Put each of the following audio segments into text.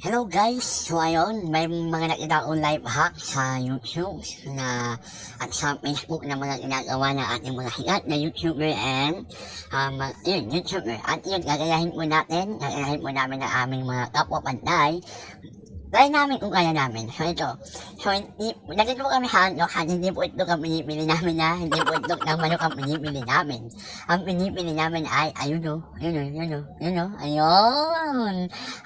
Hello guys! So ayun, may mga nakita akong live hack sa YouTube at sa Facebook na mga ginagawa ng ating mga higat na YouTuber and YouTuber. At yun, gagayahin po namin ang aming mga kapwa-pantay. Try namin kung kaya namin. So ito. So nandito po kami hindi po ito ang pinipili namin hindi po ito ng manok ang pinipili namin. Ang pinipili namin ay, ayun.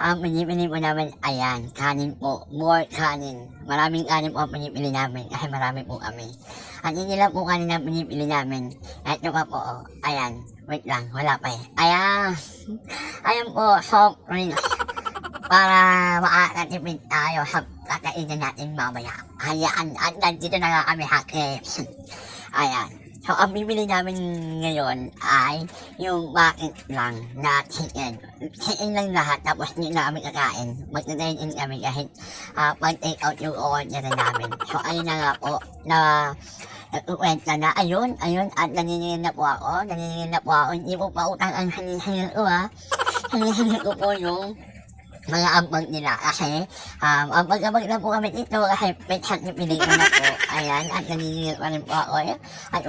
Ang pinipili po namin, ayan, kanin po. More kanin. Maraming kanin po ang pinipili namin kasi marami po kami. At hindi lang po kanin ang pinipili namin. Ito pa po, ayan. Wait lang, wala pa eh. Ayan. Ayan po, soft drinks. Para makakatipid tayo sa kakainin natin mamaya. Ayan, at nandito na nga kami hakers. Ayan. So, ang bibili namin ngayon ay yung bucket lang na chicken. Chicken lang lahat, tapos hindi namin kakain. Magdadayin kami kahit pag-take out yung order namin. So, ayun na nga po, na nagkukwenta na, ayun, at naniningin na po ako, hindi po pa utang ang hanil ko hanil ko po yung mga ambag nila kasi ambag na po kami dito kasi petsan piling ko na po. Ayan, at naniningil pa rin po ako at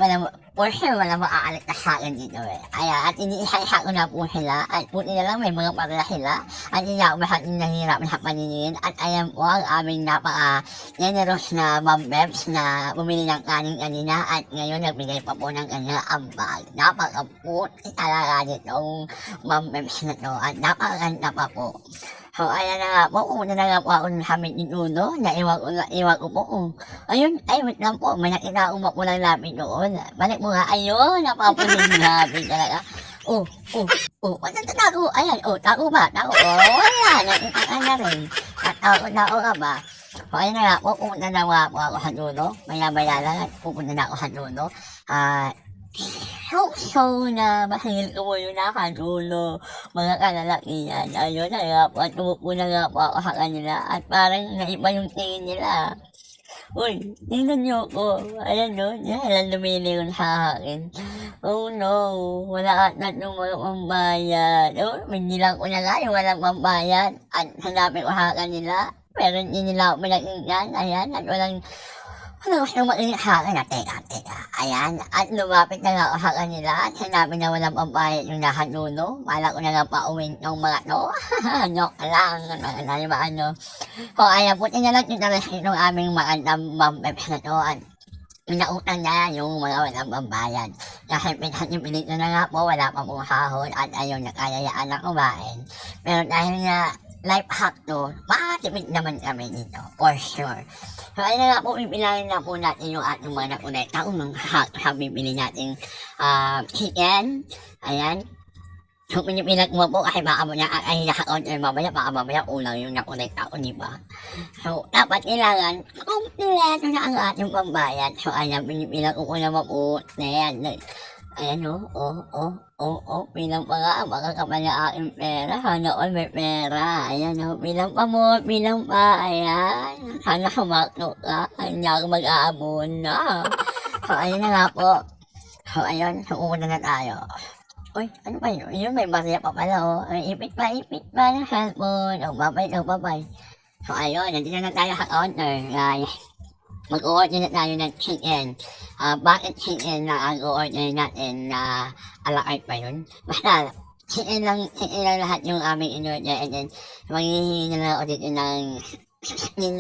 for sure wala makakaligtas sa akin dito Ayan, at iniisa-isa ko na po sila at puti na lang may mga parila sila at hindi ako masyadong nahihirapan sa paniningin at ayan po ang aming napaka-generous na Ma'am Bebs na bumili ng kanin kanina at ngayon nagbigay pa po ng kanyang ambag. Napaka-puti talaga nitong Ma'am Bebs na to at napakaganda pa po. So, ayan na nga po, una na nga po ako sa amin inuno, naiwan ko po kung, ayun, wait lang po, may nakita akong mapulang lapit doon. Balik mo nga, ayun, napapuling lapit talaga. Ano tago? Ayan, tago ba? Wala, nakita ka na rin. At tago ka ba? So, ayan na nga po, pupunta na nga po ako sa dulo, maya-maya lang, pupunta na ako sa dulo. So na mahingil ko mo yung nakadulo, mga kalalakihan. Ayun na nga po, at tumupo na nga po ako sa kanila at parang naiba yung tingin nila. Uy, tingnan niyo ko. Ayan no, yan lumiliw sa akin. Oh no, wala at natong mga pambayad. Hindi lang ko na nga yung walang pambayad. At hanapin ko sa kanila. Pero hindi nila ako pinakinggan. Ayan, at walang gusto mainit sa akin teka. Ayan, at lumapit na nga ako sa kanila at sinabi na walang pambayad yung nakadulo. Wala ko na nga pauwin ng mga to. Joke lang, O ayan, puti na lang yung talasin ng aming magandang Ma'am-Bebs na to at pinautang na yung mga walang pambayad. Kasi pinito na nga po, wala pa pong sahod at ayun, nakayayaan na kumain. Pero dahil nga life hack to, makatipid naman kami dito, for sure. So, ayun na nga po, pipilangin na po natin yung ating mga nakunekta kung mga hack sa bibili natin chicken. Ayan. So, pinipilag mo po kasi baka mo na ay naka-order mamaya, baka mamaya ulang yung nakonekta ko, di ba? So, dapat kailangan kompleto na ang ating pambayad. So, ayan, pinipilag ko na po. Ayan, bilang pa nga, makakapal na aking pera. Sana all may pera. Ayan bilang pa, ayan. Sana kumakto ka, hindi ako mag-aabon na. So, ayun na nga po. So, ayun, pupunta na tayo. Uy, ano ba yun? Yun, may barya pa pala, Ipit pa ng cellphone. Babay. So, ayun, nandito na tayo sa counter, guys. Mag-order na tayo ng chicken. Bakit chicken na ang order natin na alakart pa yun? Basta, chicken lang lahat yung aming in-order and then maghihingi na lang ako dito ng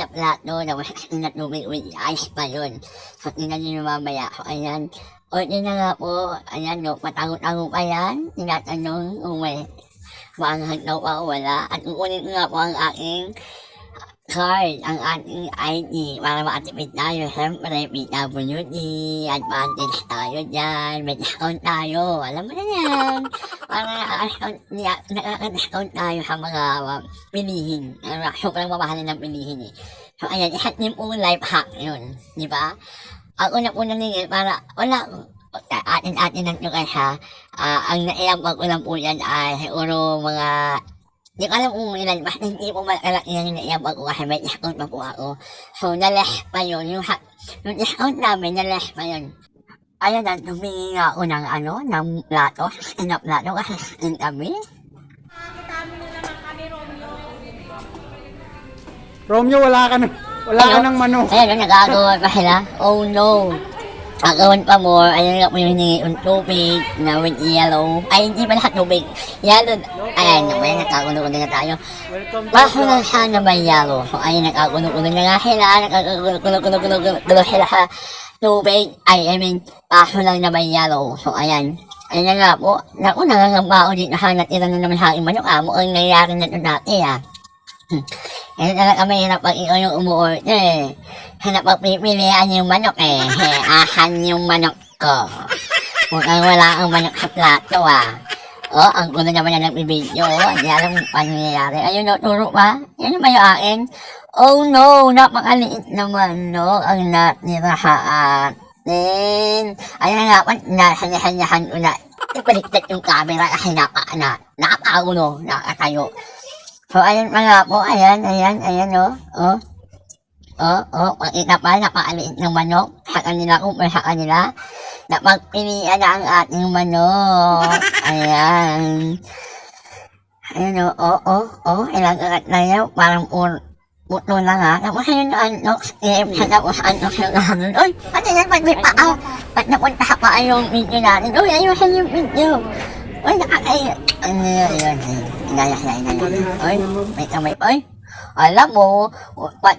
na plato na na tubig with ice pa yun. So, tingnan nyo mamaya. So, ayan. Order na nga po. Ayan, patago-tago pa yan. Tinatanong kung may maanghag daw pa o wala. At kukunin ko nga po ang aking card, ang ating ID para makatipid tayo. Siyempre, PWD, advantage tayo dyan, may discount tayo. Alam mo na yan. Para nakaka-discount tayo sa mga pilihin. Sobrang mamahalin ng pilihin So, ayan, isang din po life hack yun. Di ba? Ako na po naningil para, wala, atin lang ito kasi ang naiambag ko lang po yan ay siguro mga di ko alam kung ilan, basta hindi po malaki yan yung naiambag ko kasi may discount pa po ako. So, na-less pa yun. Yung discount namin, na-less pa yun. Ayan na, tumingi nga ako ng plato. Plato kasi kami. Kita mo na naman kami, Romeo. Romeo, wala ka ng manok. Ayun, nagagawa pa sila. Oh no. Agawan pa mo, ayun nga po yung hiningi yung tubig na with yellow. Ay, hindi pa lahat tubig. Yellow, ayan, naman, nagkagulo-gulo na tayo. Welcome to Baho lang siya na may yellow. So, ayun, nagkagulo-gulo na nga sila, nagkagulo-gulo sila sa tubig. I mean, baho lang na may yellow. So, ayan. Ayun na nga po. Naku, nangangamba ako dito ha, natira na naman sa aking manok. Mukhang nangyayari na ito dati Ayun talaga kami hirap pag ikaw yung umuorder. Hirap pag pipilian yung manok Ahan yung manok ko. Mukhang wala ang manok sa plato ang gulo naman na nagbibideo. Hindi alam kung paano nangyayari. Ayun turo pa. Yan ba yung akin? Oh no, napakaliit na manok ang natira sa atin. Ayun na nga po, nasanyahan ko na. Ibaliktad yung camera kasi nakakagulo, nakatayo. So, ayun mga po, ayan, pakita pa, napakaliit ng manok sa kanila, kung sa kanila, napagpilian na ang ating manok, ayan, ilang karat na yan, parang puto lang tapos ayun yung anok, tapos anok yung ganun, uy, pati yan, pag may paa, pag napunta pa yung video natin, uy, ayusin yung video, uy, nakakaya, yun, inayak. Oy, may kamay pa, oy. Alam mo,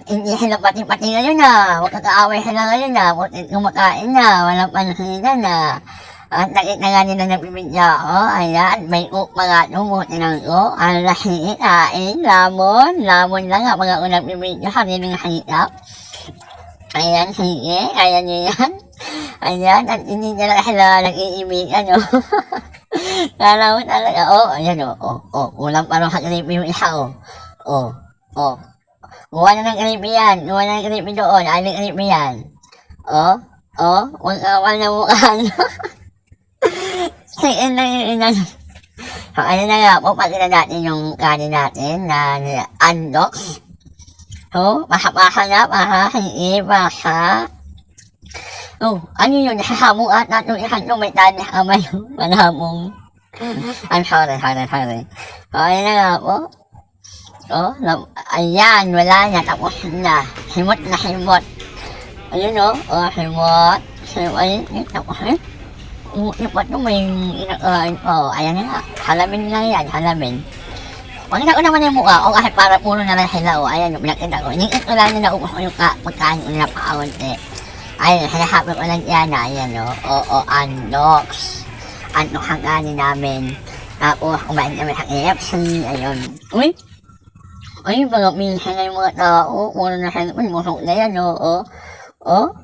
hindi sila pati-pati ngayon huwag kakaaway sila ngayon huwag kumakain walang panahina At nakita nga nila nagbibigya ako, ayan, may cook mga tumutin ko, ang lahi, kain, lamon lang mga unang bibigya, kanilang hikap. Ayan, sige, kaya niyo yan. Ayan, at hindi nila sila nag-iimigan, Kala mo talaga, ayan ulang parang kakripi yung isa, Gawa na ng kripi yan, doon, aling kripi yan. Huwag ka na mukha, Sige na yung inan. So, ayun na nga po, pagkita natin yung kanin natin na undox. So, basa-basa na, hindi basa. Ano yun, nasasamong at natin yung may tani sa kamay, manamong. I'm sorry. So, ayun na nga po. Ayan, wala na, tapos na. Himot. Ayun himot. Ayun, tapos yung pato may inakain ayan nga, halamin lang yan, halamin. Pagkita ko naman yung mukha ko kasi para puro na lang sila ayan yung pinakita ko. Inikit ko lang na naubos ko yung pagkain ko na napakaunti. Ayun, hinahabi ko lang yan ayan undox. Undox ang kanin namin. Tapos kumain kami sa KFC, ayun. Uy, mga minsan na yung mga tao, puro na sila, musok na yan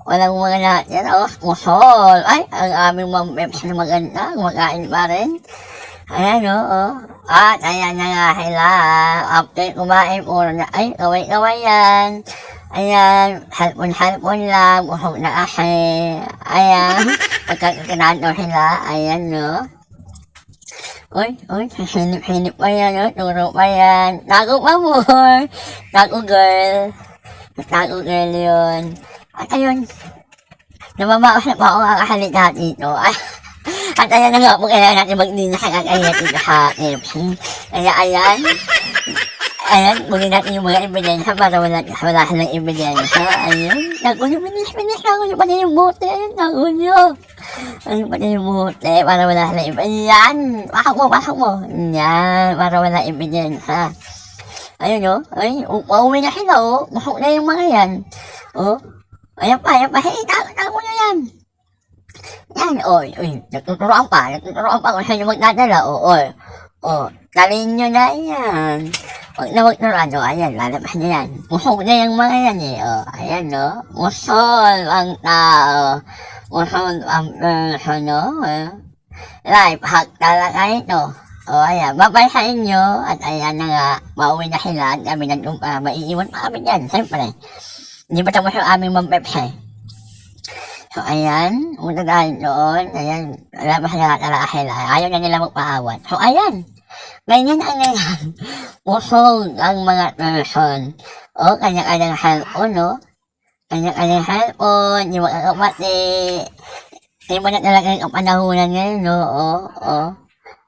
walang mga natin, musol. Ay, ang aming mampeps na maganda, kumakain pa rin. Ayan, At, ayan na nga sila. After kumain, puro na, ay, kaway-kaway yan. Ayan, halpon lang, busog na kasi. Ayan, pagkakakanado sila, ayan, Uy, hinip pa yan, turo pa yan. Tago pa more. Tago girl yun. At ayun, namamaos na pa ako kakahalita dito. At ayan na nga po, kailangan natin mag-dinner kaya dito sa KFC. Kaya ayan, muli natin yung mga ebidensya para wala silang ebidensya. Ayun, nagulo, binis ako yung pati yung bote. Nagulo. Ayun pati yung bote para wala silang ebidensya. Yan, pasok mo. Yan, para wala ebidensya. Ayun ay, pauwi na sila busog na yung mga yan. Ayan pa, tago nyo yan. Yan, nagtuturoan pa kung saan yung magdadala, dalhin nyo na yan. Huwag na magturuan, ayan, lalabas na yan. Busog na yung mga yan ayan, musol ang tao, musol ang person, life hack talaga ito. Ayan, babay sa inyo, at ayan na nga, mauwi na sila, at kami nandun pa, maiiwan pa kami dyan, siyempre. Hindi pa tapos yung aming mampeps So, ayan, punta tayo doon, ayan, labas na talaga sila, ayaw na nila magpaawat. So, ayan, ganyan ang ngayon, pusog ang mga person, kanya-kanyang cellphone, kanya-kanyang cellphone, yung mga kapati, hindi mo na talaga yung panahunan ngayon,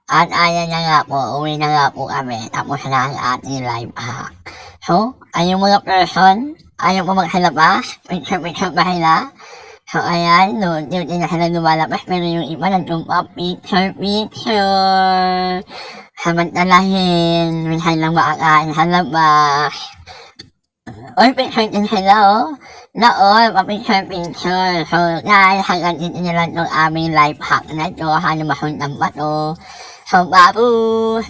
At ayan na nga po, uwi na nga po kami, tapos na ang ating live hack. So, ayong mga person, ayaw mo maghalabas, picture ba sila? So, ayan, no, hindi na sila lumalabas, pero yung iba nag-jump picture. Samantalahin, minsan lang makakain sa labas. Oy, picture din sila, oh. Pa-picture. So, guys, hanggang dito na lang itong aming life hack na ito. Sana masuntang ba ito? So, babu!